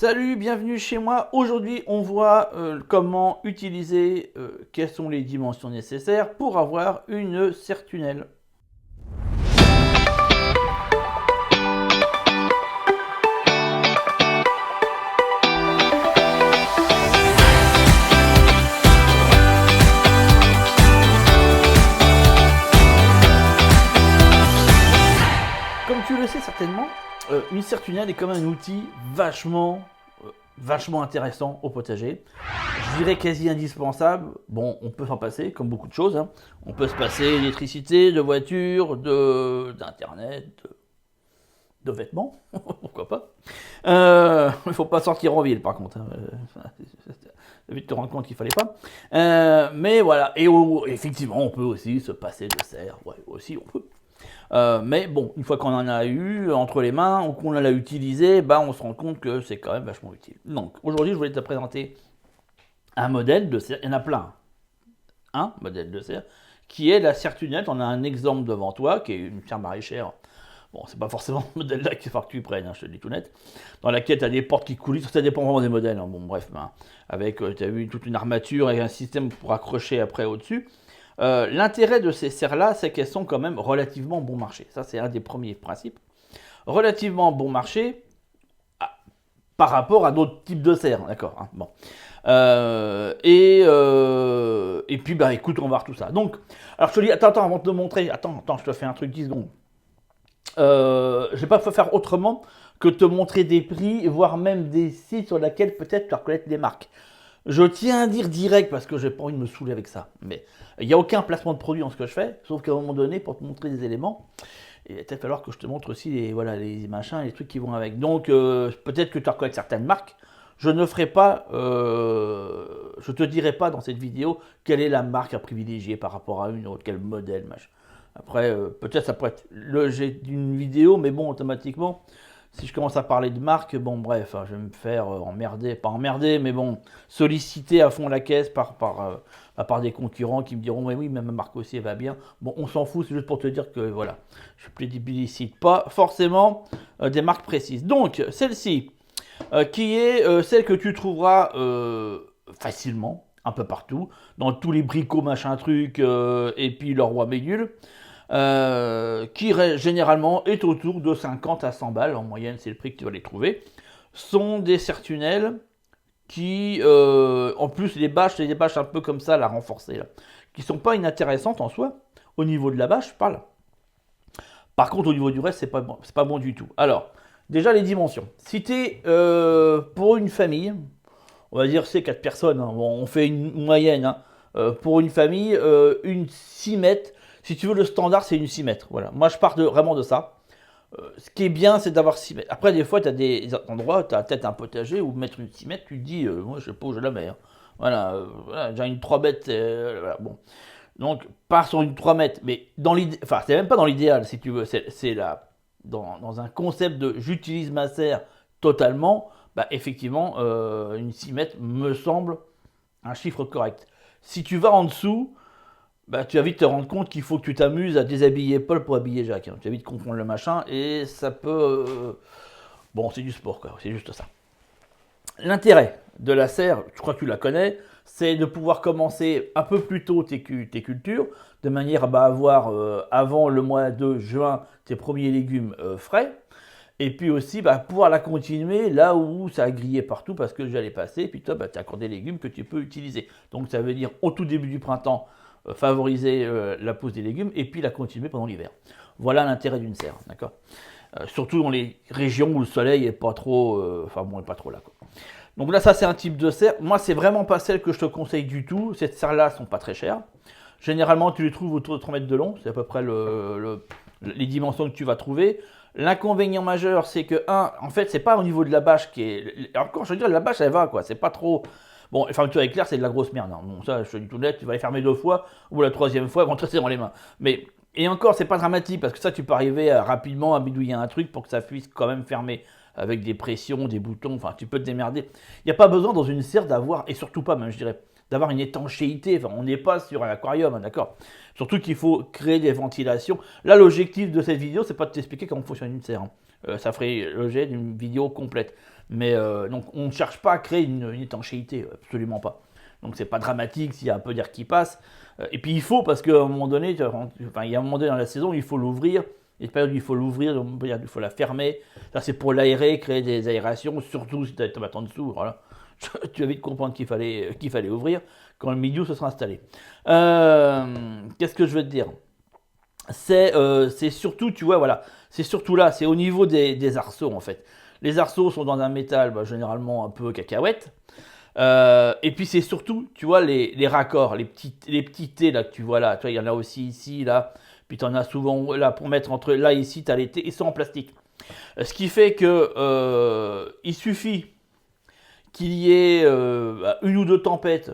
Salut, bienvenue chez moi. Aujourd'hui, on voit comment utiliser, quelles sont les dimensions nécessaires pour avoir une serre-tunnel. Comme tu le sais certainement, une serre-tunnel est comme un outil vachement intéressant au potager. Je dirais quasi indispensable. Bon, on peut s'en passer, comme beaucoup de choses, hein. On peut se passer d'électricité, de voiture, d'internet, de vêtements, pourquoi pas. Il ne faut pas sortir en ville par contre, hein. Vite te rendre compte qu'il fallait pas. Mais voilà, et effectivement, on peut aussi se passer de serre. Ouais, aussi on peut. Mais bon, une fois qu'on en a eu entre les mains ou qu'on l'a utilisé, bah, on se rend compte que c'est quand même vachement utile. Donc aujourd'hui, je voulais te présenter un modèle de serre. Il y en a plein. Un modèle de serre qui est la serre-tunnel. On a un exemple devant toi qui est une serre maraîchère. Bon, c'est pas forcément ce modèle-là qu'il faut que tu prennes, hein, je te le dis tout net. Dans laquelle tu as des portes qui coulissent, ça dépend vraiment des modèles. Hein. Bon, bref, ben, avec, tu as vu toute une armature et un système pour accrocher après au-dessus. L'intérêt de ces serres-là, c'est qu'elles sont quand même relativement bon marché. Ça, c'est un des premiers principes. Relativement bon marché par rapport à d'autres types de serres, d'accord, hein, bon. Et puis, bah, écoute, on va voir tout ça. Donc, alors je te dis, attends, avant de te montrer, attends, je te fais un truc 10 secondes. Je vais pas faire autrement que te montrer des prix, voire même des sites sur lesquels peut-être tu vas reconnaître les marques. Je tiens à dire direct parce que j'ai pas envie de me saouler avec ça. Mais il n'y a aucun placement de produit dans ce que je fais, sauf qu'à un moment donné, pour te montrer des éléments, il va peut-être falloir que je te montre aussi les machins, les trucs qui vont avec. Donc peut-être que tu reconnais certaines marques. Je ne ferai pas, je te dirai pas dans cette vidéo quelle est la marque à privilégier par rapport à une autre, quel modèle, machin. Après, peut-être ça pourrait être le jet d'une vidéo, mais bon, automatiquement, si je commence à parler de marque, bon, bref, hein, je vais me faire emmerder, pas emmerder, mais bon, solliciter à fond la caisse par des concurrents qui me diront, mais oui, même ma marque aussi, elle va bien. Bon, on s'en fout, c'est juste pour te dire que, voilà, je ne publicite pas forcément des marques précises. Donc, celle-ci, qui est celle que tu trouveras facilement, un peu partout, dans tous les bricots, machin truc, et puis le roi Mégule. Qui généralement est autour de 50 à 100 balles, en moyenne c'est le prix que tu vas les trouver, sont des serre-tunnels qui, en plus les bâches, c'est des bâches un peu comme ça, la renforcée, là, qui sont pas inintéressantes en soi, au niveau de la bâche, je parle. Par contre au niveau du reste, c'est pas bon du tout. Alors, déjà les dimensions. Si tu es pour une famille, on va dire c'est 4 personnes, hein, bon, on fait une moyenne, hein, pour une famille, une 6 mètres. Si tu veux, le standard, c'est une 6 mètres. Voilà. Moi, je pars vraiment de ça. Ce qui est bien, c'est d'avoir 6 mètres. Après, des fois, tu as des endroits, tu as peut-être un potager où mettre une 6 mètres, tu te dis, moi, je pose la mer. Voilà, voilà, j'ai une 3 mètres. Voilà, bon. Donc, pars sur une 3 mètres. Mais dans l'idée, enfin, c'est même pas dans l'idéal, si tu veux. C'est là, dans un concept de j'utilise ma serre totalement, bah, effectivement, une 6 mètres me semble un chiffre correct. Si tu vas en dessous, bah, tu vas vite te rendre compte qu'il faut que tu t'amuses à déshabiller Paul pour habiller Jacques. Hein. Tu vas vite comprendre le machin et ça peut... Bon, c'est du sport, quoi. C'est juste ça. L'intérêt de la serre, je crois que tu la connais, c'est de pouvoir commencer un peu plus tôt tes cultures, de manière à avoir, avant le mois de juin, tes premiers légumes frais. Et puis aussi, pouvoir la continuer là où ça a grillé partout parce que j'allais passer. Et puis toi, tu as encore des légumes que tu peux utiliser. Donc ça veut dire au tout début du printemps, favoriser la pose des légumes et puis la continuer pendant l'hiver. Voilà l'intérêt d'une serre, d'accord. Surtout dans les régions où le soleil est pas trop, est pas trop là, quoi. Donc là, ça c'est un type de serre. Moi, c'est vraiment pas celle que je te conseille du tout. Ces serres-là sont pas très chères. Généralement, tu les trouves autour de 3 mètres de long. C'est à peu près les dimensions que tu vas trouver. L'inconvénient majeur, c'est que, en fait, c'est pas au niveau de la bâche qui est. Alors, quand je veux dire, la bâche, elle va, quoi. C'est pas trop. Bon, les fermetures éclair, c'est de la grosse merde. Hein. Bon, ça, je te dis tout net, tu vas les fermer 2 fois, ou la 3e fois, elles vont te rester dans les mains. Mais, et encore, c'est pas dramatique, parce que ça, tu peux arriver rapidement à bidouiller un truc pour que ça puisse quand même fermer, avec des pressions, des boutons, enfin, tu peux te démerder. Il n'y a pas besoin dans une serre d'avoir, et surtout pas, même, je dirais, d'avoir une étanchéité. Enfin, on n'est pas sur un aquarium, hein, d'accord. Surtout qu'il faut créer des ventilations. Là, l'objectif de cette vidéo, c'est pas de t'expliquer comment fonctionne une serre. Hein. Ça ferait l'objet d'une vidéo complète. Mais donc on ne cherche pas à créer une étanchéité, absolument pas. Donc c'est pas dramatique s'il y a un peu d'air qui passe. Et puis il faut, parce qu'à un moment donné, enfin, il y a un moment donné dans la saison, il faut l'ouvrir. Il y a une période où il faut l'ouvrir, il faut la fermer. Ça c'est pour l'aérer, créer des aérations, surtout si tu as des tomates en dessous. Voilà. Tu vas vite comprendre qu'il fallait ouvrir quand le milieu se sera installé. Qu'est-ce que je veux te dire? C'est surtout, tu vois, voilà, c'est surtout là, c'est au niveau des arceaux en fait. Les arceaux sont dans un métal généralement un peu cacahuète. Et puis c'est surtout, tu vois, les raccords, les petits T là que tu vois là. Tu vois, il y en a aussi ici, là. Puis tu en as souvent là pour mettre entre là et ici, tu as les T, ils sont en plastique. Ce qui fait que il suffit qu'il y ait une ou deux tempêtes,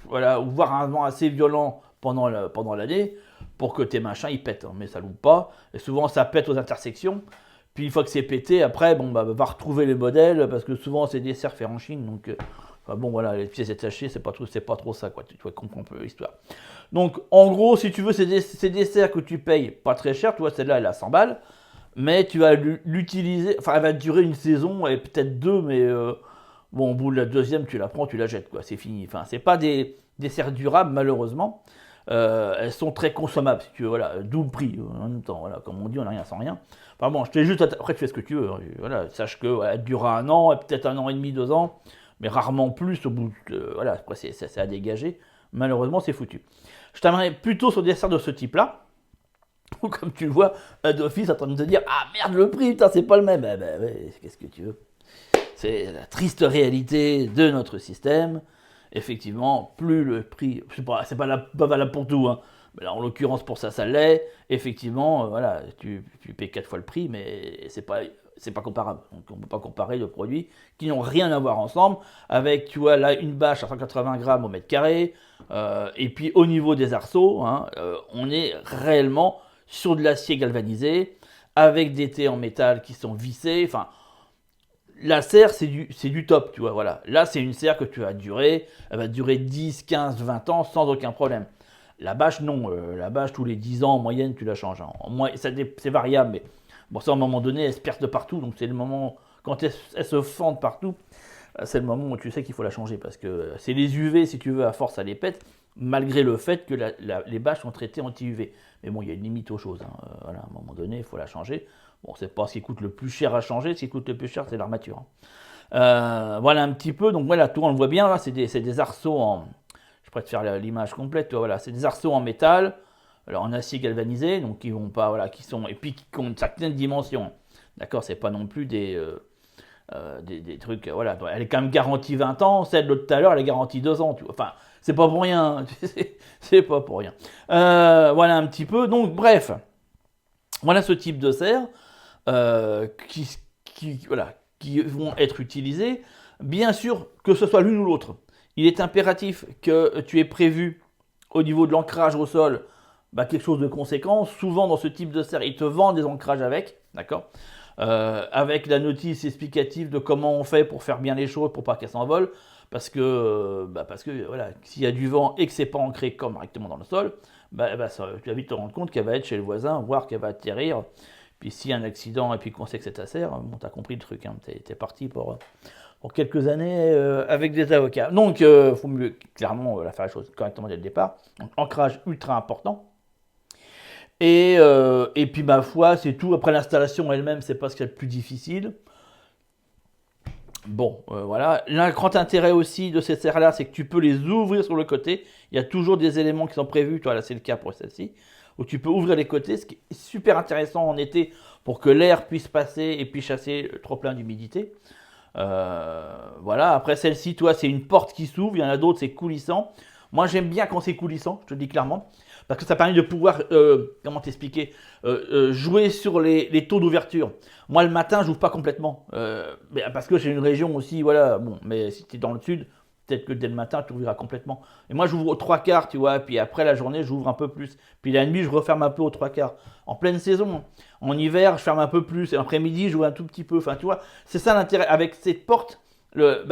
voilà, ou voire un vent assez violent pendant l'année, pour que tes machins ils pètent, hein, mais ça loupe pas. Et souvent ça pète aux intersections. Puis une fois que c'est pété, après, bon, bah, va retrouver les modèles, parce que souvent c'est des serres faits en Chine, donc enfin, bon voilà, les pièces détachées, c'est pas trop ça, quoi. Tu vois, comprends un peu l'histoire. Donc en gros, si tu veux, c'est des serres que tu payes pas très cher, tu vois, celle-là elle a 100 balles, mais tu vas l'utiliser, enfin elle va durer une saison, et peut-être deux, mais bon, au bout de la deuxième, tu la prends, tu la jettes, quoi, c'est fini. Enfin, c'est pas des serres durables, malheureusement. Elles sont très consommables, si tu veux, voilà, d'où le prix, en même temps, voilà, comme on dit, on n'a rien sans rien. Enfin bon, je t'ai juste, après tu fais ce que tu veux, hein, voilà, sache que voilà, elle durera un an, peut-être un an et demi, 2 ans, mais rarement plus, au bout de, voilà, après c'est à dégager, malheureusement c'est foutu. Je t'aimerais plutôt sur des serres de ce type-là, où comme tu le vois, d'office en train de te dire, ah merde, le prix, putain, c'est pas le même, ouais, qu'est-ce que tu veux. C'est la triste réalité de notre système. Effectivement, plus le prix, c'est pas valable pour tout, hein, mais là en l'occurrence pour ça, ça l'est. Effectivement, voilà, tu payes 4 fois le prix, mais c'est pas comparable. Donc on ne peut pas comparer deux produits qui n'ont rien à voir ensemble. Avec, tu vois, là une bâche à 180 grammes au mètre carré, et puis au niveau des arceaux, hein, on est réellement sur de l'acier galvanisé, avec des T en métal qui sont vissés, enfin. La serre, c'est du top, tu vois, voilà. Là, c'est une serre que tu vas durer, elle va durer 10, 15, 20 ans sans aucun problème. La bâche, non. La bâche, tous les 10 ans, en moyenne, tu la changes. Hein. C'est variable, mais bon, ça, à un moment donné, elle se perd de partout, donc c'est le moment, quand elle se fend de partout, c'est le moment où tu sais qu'il faut la changer, parce que c'est les UV, si tu veux, à force, ça les pète, malgré le fait que les bâches sont traitées anti-UV. Mais bon, il y a une limite aux choses, hein. Voilà, à un moment donné, il faut la changer. Bon, c'est pas ce qui coûte le plus cher à changer, ce qui coûte le plus cher, c'est l'armature. Hein. Voilà un petit peu, donc voilà, tout on le voit bien, là, c'est des arceaux en... Je pourrais te faire l'image complète, tu vois, voilà, c'est des arceaux en métal, alors en acier galvanisé, donc qui vont pas, voilà, qui sont, et puis qui ont une certaine dimension. D'accord, c'est pas non plus des trucs, voilà, elle est quand même garantie 20 ans, celle de tout à l'heure, elle est garantie 2 ans, tu vois, enfin, c'est pas pour rien, c'est pas pour rien. Voilà un petit peu, donc bref, voilà ce type de serre. Voilà, qui vont être utilisés. Bien sûr, que ce soit l'une ou l'autre, il est impératif que tu aies prévu au niveau de l'ancrage au sol quelque chose de conséquent. Souvent, dans ce type de serre, ils te vendent des ancrages avec, d'accord, avec la notice explicative de comment on fait pour faire bien les choses, pour pas qu'elles s'envolent. Parce que voilà, s'il y a du vent et que c'est pas ancré correctement dans le sol, tu vas vite te rendre compte qu'elle va être chez le voisin, voire qu'elle va atterrir. Puis s'il y a un accident et puis qu'on sait que c'est ta serre, bon, t'as compris le truc, hein, t'es parti pour quelques années avec des avocats. Donc, il faut mieux clairement faire les choses correctement dès le départ. Donc, ancrage ultra important. Et puis, ma foi, c'est tout. Après, l'installation elle-même, c'est pas ce qu'il y a de plus difficile. Bon, voilà. Un grand intérêt aussi de ces serres-là, c'est que tu peux les ouvrir sur le côté. Il y a toujours des éléments qui sont prévus. Toi, là, c'est le cas pour celle-ci. Où tu peux ouvrir les côtés, ce qui est super intéressant en été pour que l'air puisse passer et puis chasser le trop plein d'humidité. Voilà, après celle-ci, toi, c'est une porte qui s'ouvre, il y en a d'autres, c'est coulissant. Moi, j'aime bien quand c'est coulissant, je te le dis clairement, parce que ça permet de pouvoir, comment t'expliquer, jouer sur les taux d'ouverture. Moi, le matin, j'ouvre pas complètement, parce que j'ai une région aussi, voilà, bon, mais si tu es dans le sud, peut-être que dès le matin, tu ouvriras complètement. Et moi, j'ouvre aux 3/4, tu vois, puis après la journée, j'ouvre un peu plus. Puis la nuit, je referme un peu aux 3/4. En pleine saison, en hiver, je ferme un peu plus. Et l'après-midi, j'ouvre un tout petit peu. Enfin, tu vois, c'est ça l'intérêt. Avec cette porte,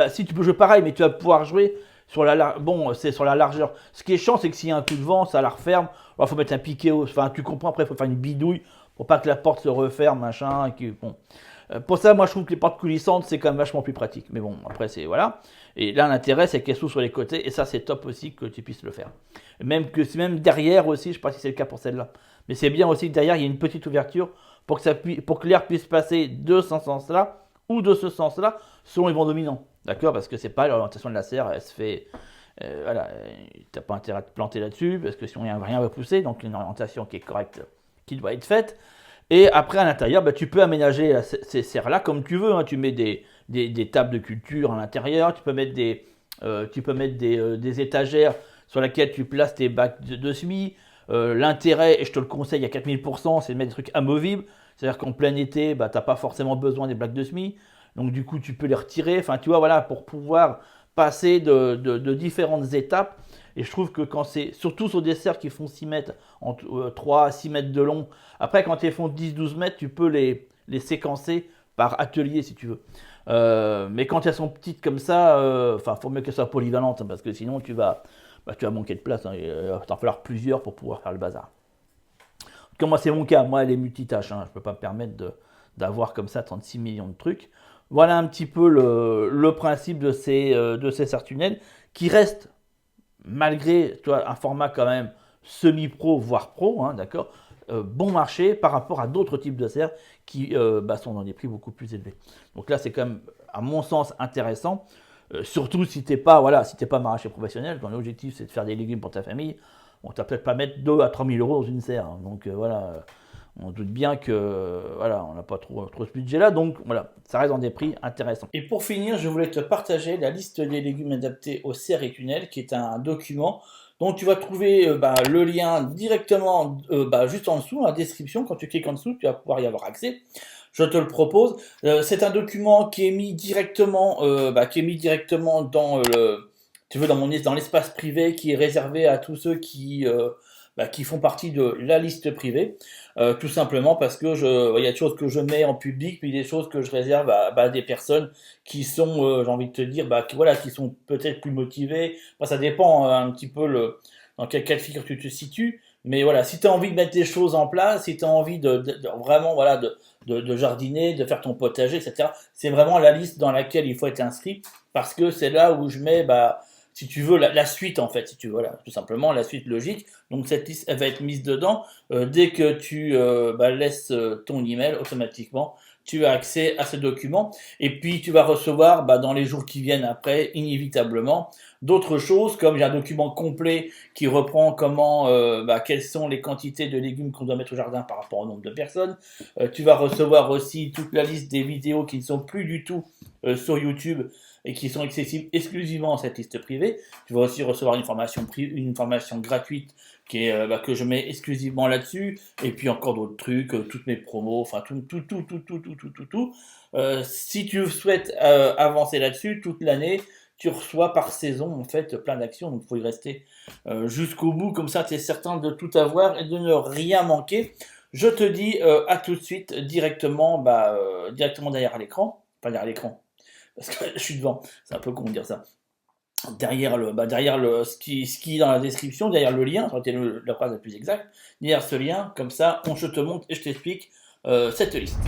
si tu peux jouer pareil, mais tu vas pouvoir jouer sur c'est sur la largeur. Ce qui est chiant, c'est que s'il y a un coup de vent, ça la referme. Il faut mettre un piquet. Enfin, tu comprends, après, il faut faire une bidouille pour pas que la porte se referme, machin. Bon. Pour ça, moi, je trouve que les portes coulissantes, c'est quand même vachement plus pratique. Mais bon, après, c'est voilà. Et là, l'intérêt, c'est qu'elles s'ouvrent sur les côtés. Et ça, c'est top aussi que tu puisses le faire. Même derrière aussi, je ne sais pas si c'est le cas pour celle-là. Mais c'est bien aussi que derrière, il y a une petite ouverture pour que l'air puisse passer de ce sens-là ou de ce sens-là, selon les vents dominants. D'accord? Parce que c'est pas l'orientation de la serre, elle se fait. Voilà, t'as pas intérêt à te planter là-dessus, parce que sinon rien va pousser. Donc, une orientation qui est correcte, qui doit être faite. Et après, à l'intérieur, bah, tu peux aménager ces serres-là comme tu veux. Hein. Tu mets des tables de culture à l'intérieur. Tu peux mettre des étagères sur lesquelles tu places tes bacs de semis. L'intérêt, et je te le conseille à 4000%, c'est de mettre des trucs amovibles. C'est-à-dire qu'en plein été, bah, tu n'as pas forcément besoin des bacs de semis. Donc du coup, tu peux les retirer. Enfin, tu vois, voilà, pour pouvoir passer de différentes étapes. Et je trouve que quand c'est, surtout sur des serres qui font 6 mètres, entre 3 à 6 mètres de long, après quand elles font 10-12 mètres, tu peux les séquencer par atelier si tu veux. Mais quand elles sont petites comme ça, enfin, faut mieux qu'elles soient polyvalentes, hein, parce que sinon tu vas manquer de place. Hein, il va t'en falloir plusieurs pour pouvoir faire le bazar. Comme moi, c'est mon cas. Moi, elle est multitâche. Hein, je ne peux pas me permettre d'avoir comme ça 36 millions de trucs. Voilà un petit peu le principe de ces serre-tunnels qui restent malgré un format quand même semi-pro, voire pro, hein, d'accord, bon marché par rapport à d'autres types de serres qui sont dans des prix beaucoup plus élevés. Donc là, c'est quand même, à mon sens, intéressant, surtout si tu n'es pas, maraîcher professionnel, ton objectif c'est de faire des légumes pour ta famille, on ne va peut-être pas mettre 2 à 3 000 euros dans une serre. Hein. Donc voilà, on doute bien que voilà, on n'a pas trop ce budget-là, donc voilà, ça reste dans des prix intéressants. Et pour finir, je voulais te partager la liste des légumes adaptés aux serres et tunnels, qui est un document dont tu vas trouver le lien directement juste en dessous, dans la description. Quand tu cliques en dessous, tu vas pouvoir y avoir accès. Je te le propose. C'est un document qui est mis directement, dans dans l'espace privé, qui est réservé à tous ceux qui font partie de la liste privée, tout simplement parce que il y a des choses que je mets en public, puis des choses que je réserve à des personnes qui sont, j'ai envie de te dire, qui sont peut-être plus motivées. Enfin, ça dépend un petit peu dans quel cas de figure tu te situes. Mais voilà, si tu as envie de mettre des choses en place, si tu as envie vraiment de jardiner, de faire ton potager, etc., c'est vraiment la liste dans laquelle il faut être inscrit, parce que c'est là où je mets si tu veux, la suite en fait, si tu veux, voilà, tout simplement la suite logique. Donc cette liste, elle va être mise dedans. Dès que tu laisses ton email, automatiquement, tu as accès à ce document. Et puis tu vas recevoir dans les jours qui viennent après, inévitablement, d'autres choses, comme j'ai un document complet qui reprend quelles sont les quantités de légumes qu'on doit mettre au jardin par rapport au nombre de personnes. Tu vas recevoir aussi toute la liste des vidéos qui ne sont plus du tout sur YouTube et qui sont accessibles exclusivement à cette liste privée. Tu vas aussi recevoir une formation gratuite que je mets exclusivement là-dessus, et puis encore d'autres trucs, toutes mes promos, enfin tout. Si tu souhaites avancer là-dessus toute l'année, tu reçois par saison en fait plein d'actions, donc il faut y rester jusqu'au bout, comme ça tu es certain de tout avoir et de ne rien manquer. Je te dis à tout de suite directement derrière l'écran, pas derrière l'écran, parce que je suis devant, c'est un peu con de dire ça. Derrière ce qui est dans la description, derrière le lien, ça aurait été la phrase la plus exacte, derrière ce lien, comme ça, je te montre et je t'explique cette liste.